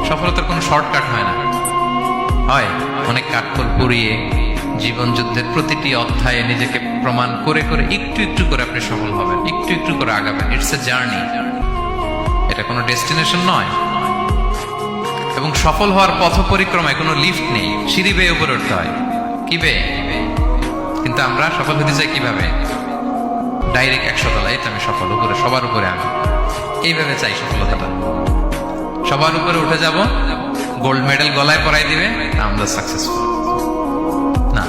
সফলতার কোনো শর্টকাট হয় না, হয় অনেক কাঠখড় পুড়িয়ে জীবন যুদ্ধের প্রতিটি অধ্যায়ে নিজেকে প্রমাণ করে করে একটু একটু করে আপনি সফল হবেন, একটু একটু করে আগাবেন। ইটস এ জার্নি, এটা কোনো ডেস্টিনেশন নয়। এবং সফল হওয়ার পথ পরিক্রমায় কোনো লিফট নেই, সিঁড়ি বেয়ে উপরে উঠতে হয়। কি বেয়ে? কিন্তু আমরা সফল হতে চাই কিভাবে? ডাইরেক্ট 100 তলা, এই তো আমি সফল, উপরে সবার উপরে আমি, এইভাবে চাই সফলতাটা। সবার উপরে উঠে যাব, গোল্ড মেডেল গলায় পরাই দিবে, আমরা সাকসেসফুল না।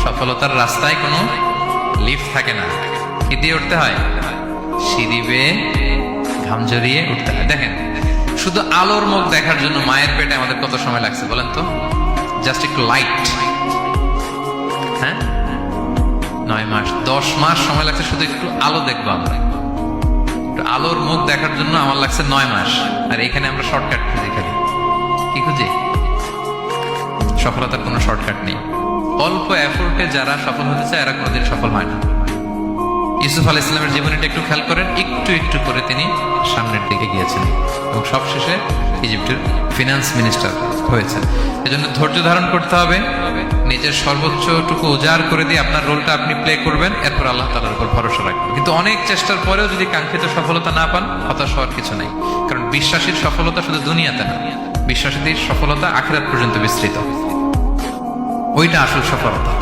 সফলতার রাস্তায় কোনো লিফট থাকে না। কি দিয়ে উঠতে হয়? সিঁড়ি বেয়ে ঘাম জড়িয়ে উঠতে হয়। দেখেন, শুধু আলোর মুখ দেখার জন্য মায়ের পেটে আমাদের কত সময় লাগছে বলেন তো? জাস্ট একটু লাইট, হ্যাঁ, 9 মাস 10 মাস সময় লাগছে শুধু একটু আলো দেখবো আমরা। একটু আলোর মুখ দেখার জন্য আমার লাগছে 9 মাস। আর এখানে আমরা শর্টকাট খুঁজি, খালি কি খুঁজি? সফলতার কোনো শর্টকাট নেই। অল্প এফোর্টে যারা সফল হতে চায় এরা কোনোদিন সফল হয় না। ইউসুফ আলাইহিস সালামের জীবনীটা একটু খেয়াল করেন, একটু একটু করে তিনি সামনের দিকে গিয়েছেন এবং সবশেষে ইজিপ্টের ফিনান্স মিনিস্টার হয়েছেন। এজন্য ধৈর্য ধারণ করতে হবে, নিজের সর্বোচ্চটুকু উজাড় করে দিয়ে আপনার রোলটা আপনি প্লে করবেন, এরপর আল্লাহ তাআলার উপর ভরসা রাখবেন। কিন্তু অনেক চেষ্টার পরেও যদি কাঙ্ক্ষিত সফলতা না পান, হতাশ হওয়ার কিছু নাই। কারণ বিশ্বাসীর সফলতা শুধু দুনিয়াতে না, বিশ্বাসীদের সফলতা আখিরাত পর্যন্ত বিস্তৃত। ওইটা আসল সফলতা।